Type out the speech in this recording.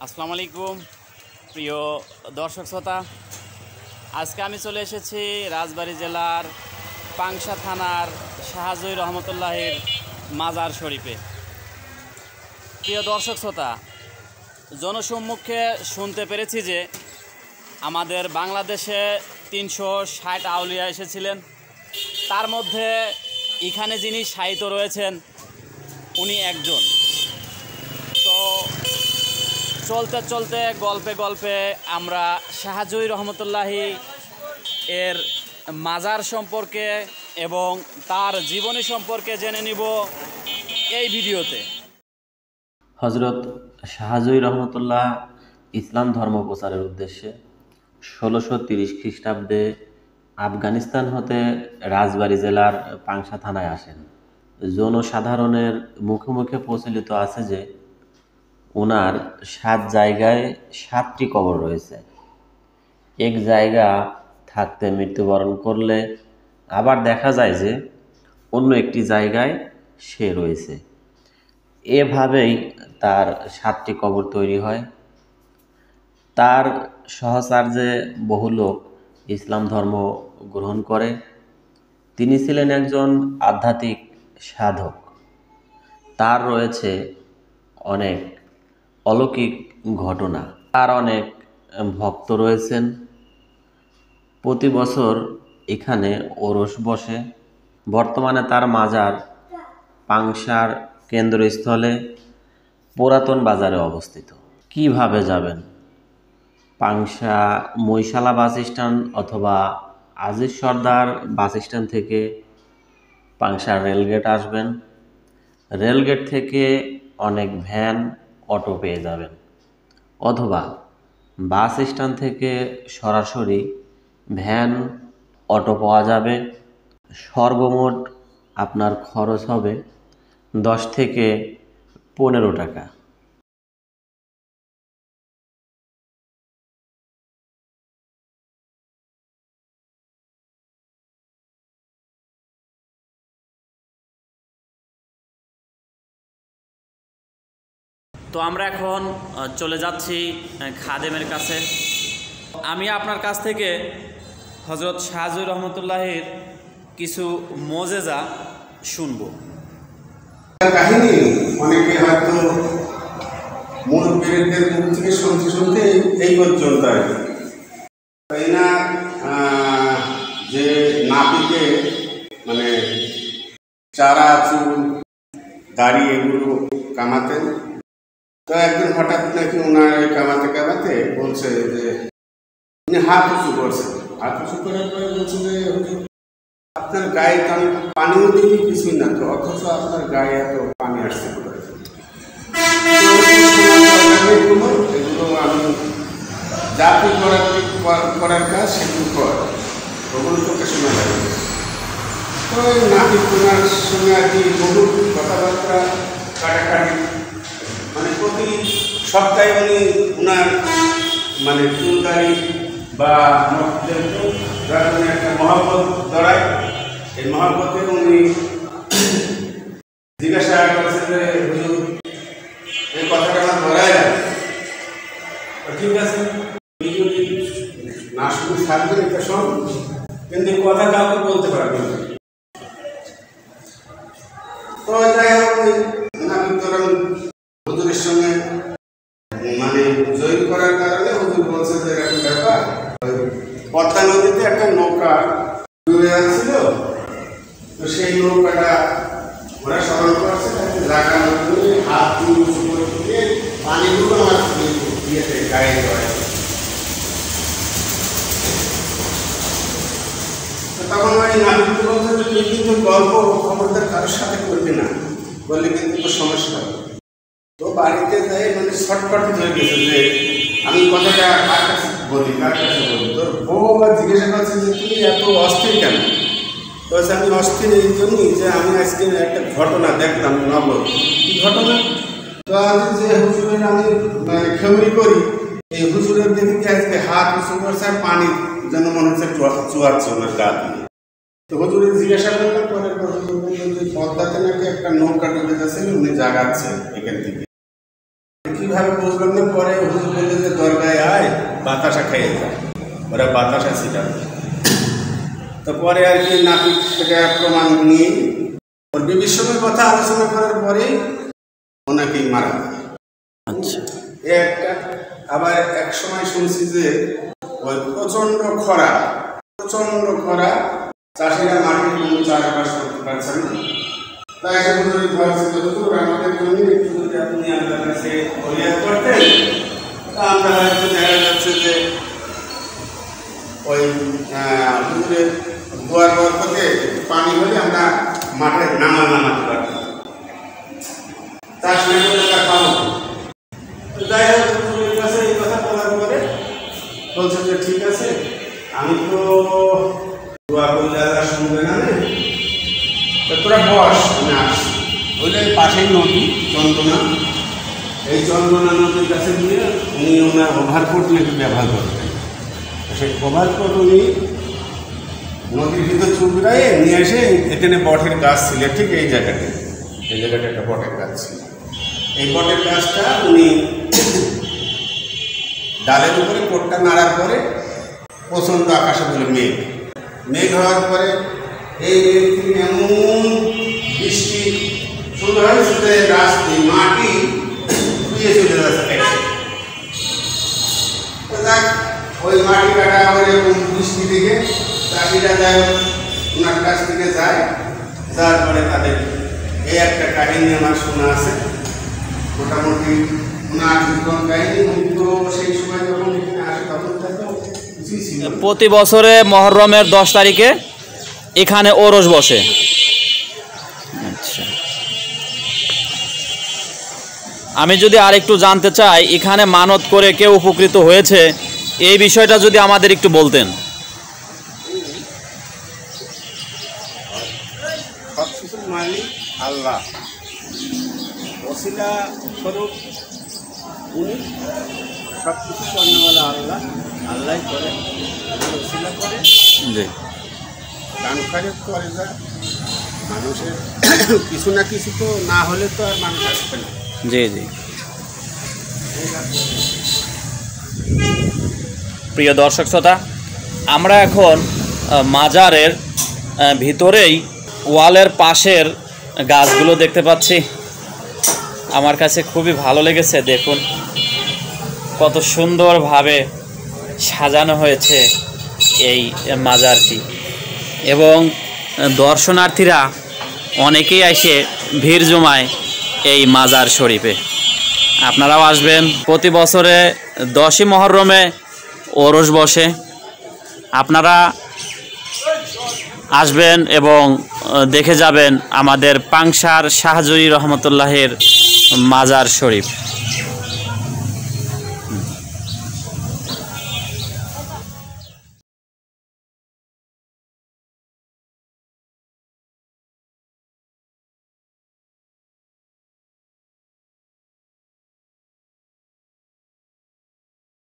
আসসালামু আলাইকুম প্রিয় দর্শক শ্রোতা, আজকে আমি চলে এসেছি রাজবাড়ী জেলার পাংশা থানার শাহজুই রহমতুল্লাহের মাজার শরীফে। প্রিয় দর্শক শ্রোতা, জনসম্মুখে শুনতে পেরেছি যে আমাদের বাংলাদেশে 360 আউলিয়া এসেছিলেন। তার মধ্যে এখানে যিনি শায়িত রয়েছেন উনি একজন। তো চলতে চলতে গল্পে গল্পে আমরা শাহজুই রহমতুল্লাহি এর মাজার সম্পর্কে এবং তার জীবনী সম্পর্কে জেনে নিব এই ভিডিওতে। হজরত শাহজুই রহমতুল্লাহ ইসলাম ধর্ম প্রচারের উদ্দেশ্যে 1630 খ্রিস্টাব্দে আফগানিস্তান হতে রাজবাড়ী জেলার পাংশা থানায় আসেন। জনসাধারণের মুখে মুখে প্রচলিত আছে যে ওনার 7 জায়গায় 7টি কবর রয়েছে। এক জায়গা থাকতে মৃত্যুবরণ করলে আবার দেখা যায় যে অন্য একটি জায়গায় সে রয়েছে। এভাবেই তার 7টি কবর তৈরি হয়। তার সহচার্যে বহু লোক ইসলাম ধর্ম গ্রহণ করে। তিনি ছিলেন একজন আধ্যাত্মিক সাধক। তার রয়েছে অনেক অলৌকিক ঘটনা। তার অনেক ভক্ত রয়েছেন। প্রতি বছর এখানে ওরস বসে। বর্তমানে তার মাজার পাংশার কেন্দ্রস্থলে পুরাতন বাজারে অবস্থিত। কিভাবে যাবেন? পাংশা মহিশালা বাস স্ট্যান্ড অথবা আজিজ সর্দার বাস স্ট্যান্ড থেকে পাংশা রেলগেট আসবেন। রেলগেট থেকে অনেক ভ্যান, অটো পেয়ে যাবেন, অথবা বাস স্ট্যান্ড থেকে সরাসরি ভ্যান, অটো পাওয়া যাবে। সর্বমোট আপনার খরচ হবে 10 থেকে 15 টাকা। তো আমরা এখন চলে যাচ্ছি খাদেমের কাছে। আমি আপনার কাছ থেকে হজরত শাহজুই রহমতুল্লাহের কিছু মোজেজা শুনব। কাহিনী অনেকে হয়তো মুরব্বীদের মুখ থেকে শুনতে শুনতে এই পর্যন্ত আর কি। এনার যে নাপিতে মানে চারা, চুল, দাড়ি এগুলো কামাতেন। তো একদিন হঠাৎ নাকি ওনার কামাতে কামাতে বলছে যে উনি হাত উঁচু করছেন। হাত উঁচু করার পরে বলছে যে আপনার গায়ে তো আমি পানিও দিই কিছুই না, তো অথচ আপনার গায়ে এত পানি আসছে কোথায়? এগুলো আমি জাতি করার কাজ সেগুলো কর, ওগুলো তোকে শোনা যাবে। তো নাকি তোমার সঙ্গে আর কি বহু কথাবার্তা কাটাকাটি, মানে প্রতি সপ্তাহে উনি ওনার মানে চুলদারি বা একটা মহব্বত ধরায়। এই মহব্বতে উনি জিজ্ঞাসা করেছেন যে হুজুর এই কথাটা আমার ধরাই না, ঠিক আছে তুমি যদি না শুনে থাকবেন এটা শোন, কিন্তু এই কথা কাউকে বলতে পারবেন না। তো যাই হোক নাবিক ধরেন হুজুরের সঙ্গে মানে জয়ী করার কারণে হুজুর বলছে যে এরকম ব্যাপার, পদ্মা নদীতে একটা নৌকা ডুবে যাচ্ছিল, তো সেই নৌকাটা ওরা স্মরণ করছে, লাগানো হাত দিয়ে পানিগুলো আমার দিয়েছে গায়ে জড়ায়। তখন ওই নাবিক বলছে যে তুই কিন্তু গল্প খবরদার কারোর সাথে করবি না, বললে কিন্তু তোর সমস্যা হবে। তো বাড়িতে যাই মানে শর্টকাট হয়ে গেছে যে আমি কথাটা কার কাছে বলি, কার কাছে বলি। তোর বউ আবার জিজ্ঞাসা করছে যে তুমি এত অস্থির কেন? তো আমি অস্থির এই জন্যই যে আমি আজকে একটা ঘটনা দেখলাম নগর। কি ঘটনা? তো আজ যে হুজুরের আমি মানে খেউরি করি, এই হুজুরের দেখে আজকে হাত উঁচু করছে আর পানি যেন মনে হচ্ছে চুয়াচ্ছে ওনার গা দিয়ে। তো হুজুরের জিজ্ঞাসা করলাম, পরে পদ্মাতে নাকি একটা নৌকা ডুবে যাচ্ছে, উনি জাগাচ্ছে এখান থেকে। কিভাবে বুঝলাম না, পরে হুজুর বললেন যে দরগায় আয় বাতাসা খেয়ে যায়, ওরা বাতাসা ছিলাম। তো পরে আর কি নাপিত সেটা প্রমাণ নিয়ে ওর বিভীষণের কথা আলোচনা করার পরে ওনাকেই মারা যায়। আচ্ছা, একটা আবার এক সময় শুনছি যে ওই প্রচন্ড খরা, চাষিরা মাটির কোনো চাষবাস করতে পারছে না। তাই সে হুজুর ভাবছে হুজুর আমাদের জন্য একটু যদি আপনি আল্লাহর কাছে ফরিয়াদ করতেন, তা আমরা হয়তো দেখা যাচ্ছে যে ওই হুজুরের দোয়ার বরকতে পানি হলে আমরা মাঠে নামাতে পারতাম, চাষ না করলে তা পাবো। যাই হোক হুজুরের কাছে এই কথা বলার পরে বলছে যে ঠিক আছে, আমি তো দোয়া করলে আল্লাহ শুনবে না, তোরা বস, আমি আসছি। বলে পাশেই নদী চন্দনা, এই চন্দনা নদীর কাছে গিয়ে উনি ওনার ওভারকোট নাকি ব্যবহার করতেন। সেই ওভারকোট উনি নদীর ভিতর চুবড়ায় নিয়ে এসে এখানে বটের গাছ ছিল, ঠিক এই জায়গাটা একটা বটের গাছ ছিল। এই বটের গাছটা উনি ডালের উপরে কোটটা নাড়ার পরে প্রচণ্ড আকাশে বলে মেঘ হওয়ার পরে এই মেঘ থেকে এমন বৃষ্টি শুরু হয়েছে যে রাস্তায় মাটি ধুয়ে চলে যাচ্ছে। ওই মাটি কাটা আবার এরকম বৃষ্টি থেকে চাষিরা যায় ওনার কাছ থেকে যায়, যাওয়ার পরে তাদের এই একটা কাহিনী আমার শোনা আছে। মোটামুটি ওনার জীবন কাহিনী তো সেই সময় যখন এখানে আসে তখন তো কিছুই ছিল। প্রতি বছরে মহররমের 10 তারিখে এখানে ওরস বসে। আচ্ছা, আমি যদি আরেকটু জানতে চাই, এখানে মানত করে কেউ উপকৃত হয়েছে, এই বিষয়টা যদি আমাদের একটু বলতেন। সবকিছুর মালিক আল্লাহ, ওসিলা স্বরূপ উনি, সব কিছু কর্ণওয়ালা আল্লাহ করে, ওসিলা করে, জি, দান খয়রাত করে যা মানুষের কিছু না কিছু তো না হলে তো আর মানুষ আসবে না। জি জি। প্রিয় দর্শক শ্রোতা, আমরা এখন মাজারের ভিতরেই ওয়ালের পাশের গাছগুলো দেখতে পাচ্ছি। আমার কাছে খুবই ভালো লেগেছে। দেখুন কত সুন্দরভাবে সাজানো হয়েছে এই মাজারটি, এবং দর্শনার্থীরা অনেকেই এসে ভিড় জমায় এই মাজার শরীফে। আপনারাও আসবেন। প্রতি বছরে 10ই মহররমে ওরস বসে, আপনারা আসবেন এবং দেখে যাবেন আমাদের পাংশার শাহজুরি রহমতুল্লাহের মাজার শরীফ।